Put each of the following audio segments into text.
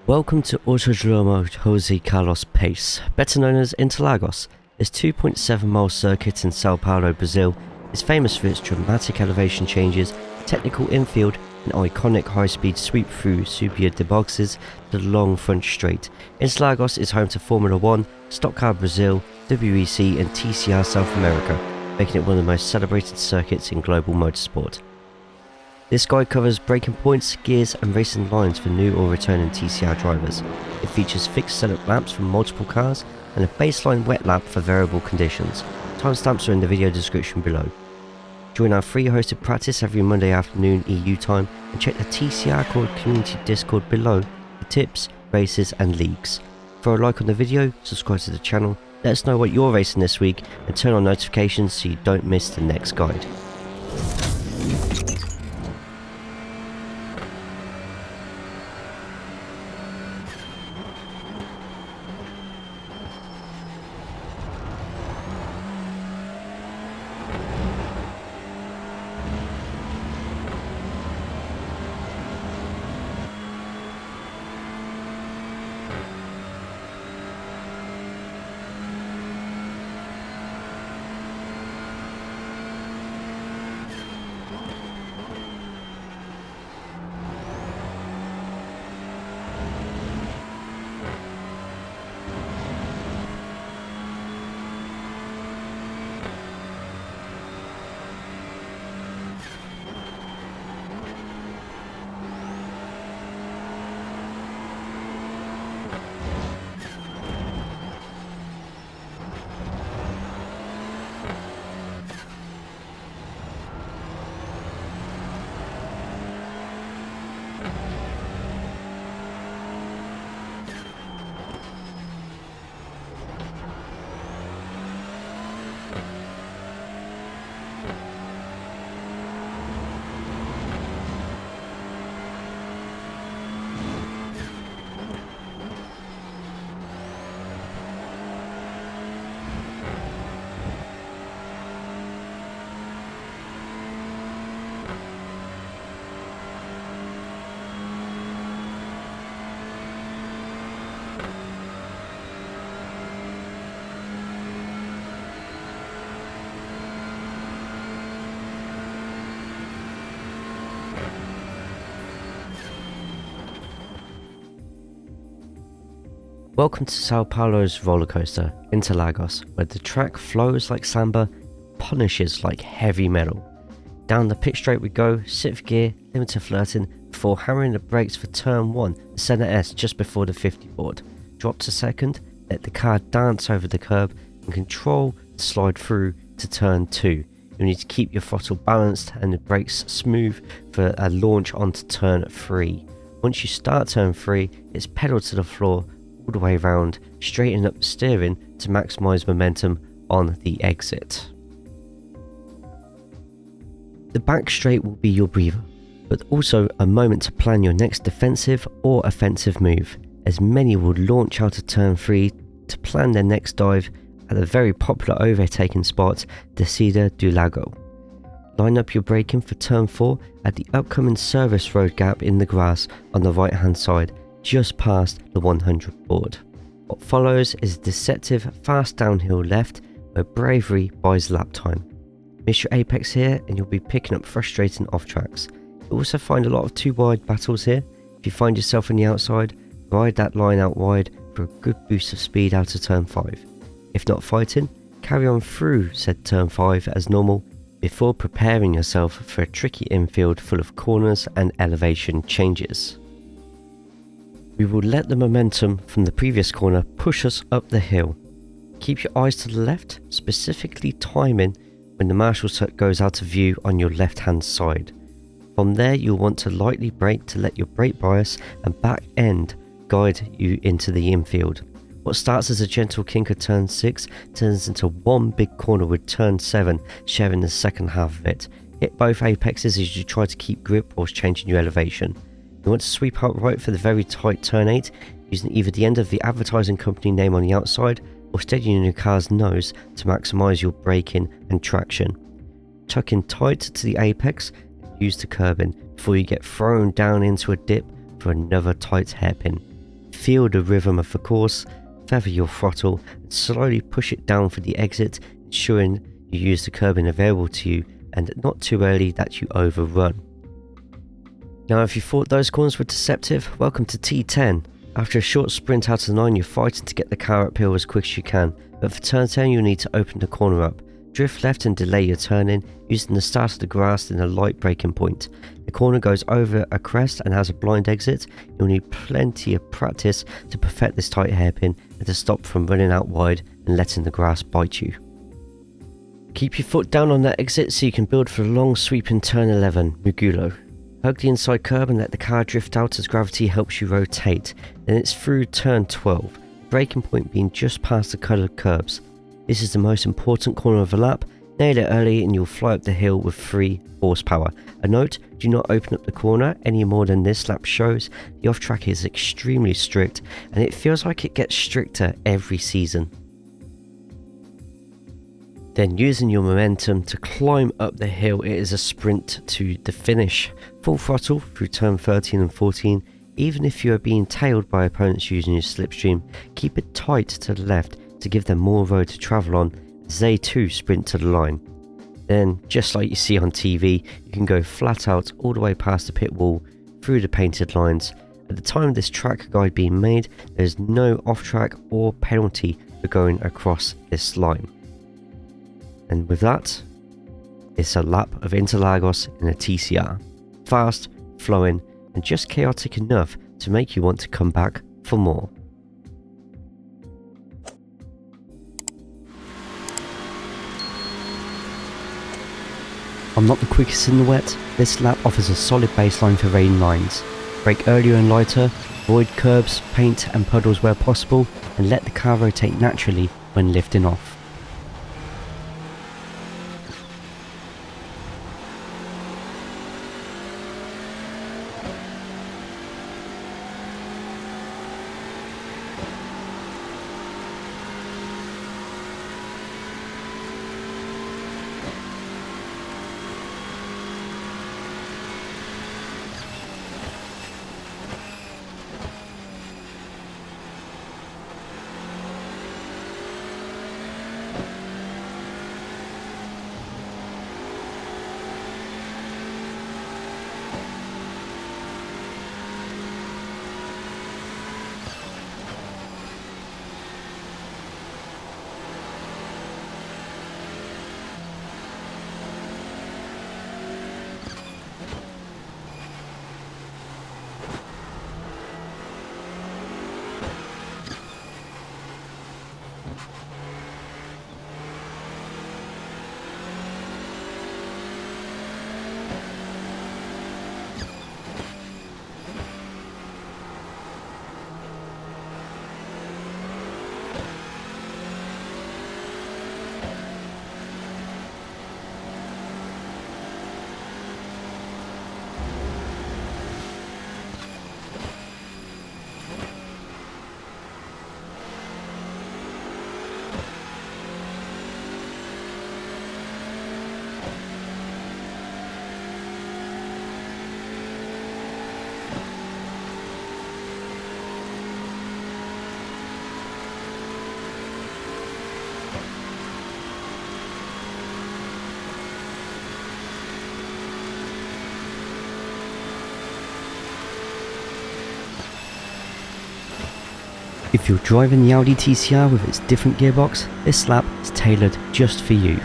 Welcome to Autodromo José Carlos Pace, better known as Interlagos. This 2.7 mile circuit in Sao Paulo, Brazil is famous for its dramatic elevation changes, technical infield and iconic high-speed sweep through subida de boxes to the long front straight. Interlagos is home to Formula 1, Stock Car Brazil, WEC and TCR South America, making it one of the most celebrated circuits in global motorsport. This guide covers braking points, gears and racing lines for new or returning TCR drivers. It features fixed setup laps from multiple cars and a baseline wet lap for variable conditions. Timestamps are in the video description below. Join our free hosted practice every Monday afternoon EU time and check the TCR Cord community Discord below for tips, races and leagues. Throw a like on the video, subscribe to the channel, let us know what you're racing this week and turn on notifications so you don't miss the next guide. Welcome to Sao Paulo's roller coaster, Interlagos, where the track flows like samba, punishes like heavy metal. Down the pit straight we go, 6th gear, limited flirting, before hammering the brakes for turn 1, the centre S just before the 50 board. Drop to 2nd, let the car dance over the curb and control to slide through to turn 2. You'll need to keep your throttle balanced and the brakes smooth for a launch onto turn 3. Once you start turn 3, it's pedal to the floor all the way around, straighten up the steering to maximise momentum on the exit. The back straight will be your breather, but also a moment to plan your next defensive or offensive move, as many will launch out of turn 3 to plan their next dive at the very popular overtaking spot, Descida do Lago. Line up your braking for turn 4 at the upcoming service road gap in the grass on the right hand side, just past the 100 board. What follows is a deceptive fast downhill left where bravery buys lap time. Miss your apex here and you'll be picking up frustrating off tracks. You'll also find a lot of too wide battles here. If you find yourself on the outside, ride that line out wide for a good boost of speed out of turn 5. If not fighting, carry on through said turn 5 as normal before preparing yourself for a tricky infield full of corners and elevation changes. We will let the momentum from the previous corner push us up the hill. Keep your eyes to the left, specifically timing when the marshal set goes out of view on your left hand side. From there you'll want to lightly brake to let your brake bias and back end guide you into the infield. What starts as a gentle kink at turn 6 turns into one big corner with turn 7 sharing the second half of it. Hit both apexes as you try to keep grip whilst changing your elevation. You want to sweep out right for the very tight turn 8 using either the end of the advertising company name on the outside or steadying your car's nose to maximise your braking and traction. Tuck in tight to the apex and use the curbing before you get thrown down into a dip for another tight hairpin. feel the rhythm of the course, feather your throttle and slowly push it down for the exit, ensuring you use the curbing available to you and not too early that you overrun. Now if you thought those corners were deceptive, welcome to T10. After a short sprint out of the 9, you're fighting to get the car uphill as quick as you can, but for turn 10 you'll need to open the corner up. Drift left and delay your turn in, using the start of the grass in a light braking point. The corner goes over a crest and has a blind exit. You'll need plenty of practice to perfect this tight hairpin and to stop from running out wide and letting the grass bite you. Keep your foot down on that exit so you can build for a long sweeping turn 11, Mugello. Hug the inside curb and let the car drift out as gravity helps you rotate. Then it's through turn 12, the braking point being just past the coloured curbs. This is the most important corner of the lap. Nail it early and you'll fly up the hill with 3 horsepower. A note, do not open up the corner any more than this lap shows. The off-track is extremely strict and it feels like it gets stricter every season. Then using your momentum to climb up the hill, it is a sprint to the finish. Full throttle through turn 13 and 14. Even if you are being tailed by opponents using your slipstream, keep it tight to the left to give them more road to travel on as they too sprint to the line. Then, just like you see on TV, you can go flat out all the way past the pit wall through the painted lines. At the time of this track guide being made, there is no off-track or penalty for going across this line. And with that, it's a lap of Interlagos in a TCR. Fast, flowing, and just chaotic enough to make you want to come back for more. I'm not the quickest in the wet, this lap offers a solid baseline for rain lines. Brake earlier and lighter, avoid curbs, paint and puddles where possible, and let the car rotate naturally when lifting off. If you're driving the Audi TCR with its different gearbox, this lap is tailored just for you.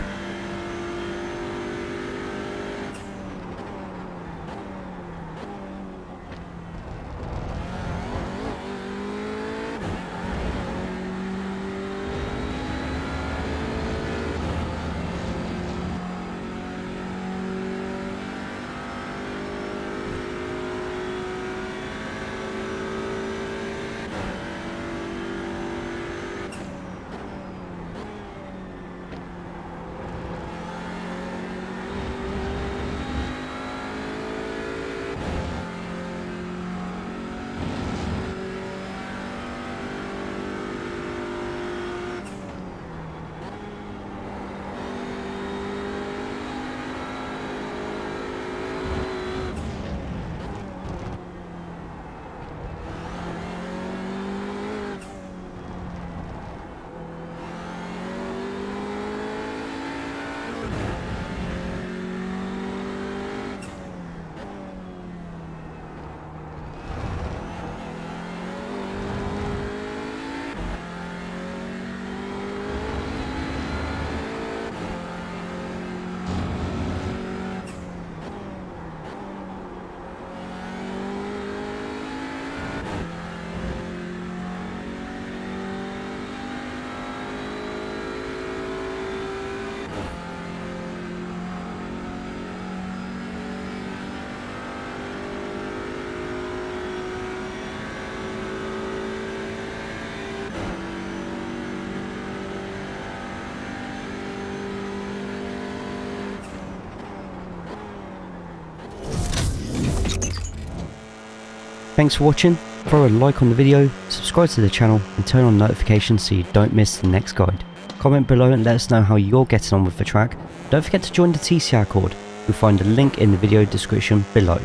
Thanks for watching, throw a like on the video, subscribe to the channel and turn on notifications so you don't miss the next guide. Comment below and let us know how you're getting on with the track. Don't forget to join the TCR Cord, you'll find a link in the video description below.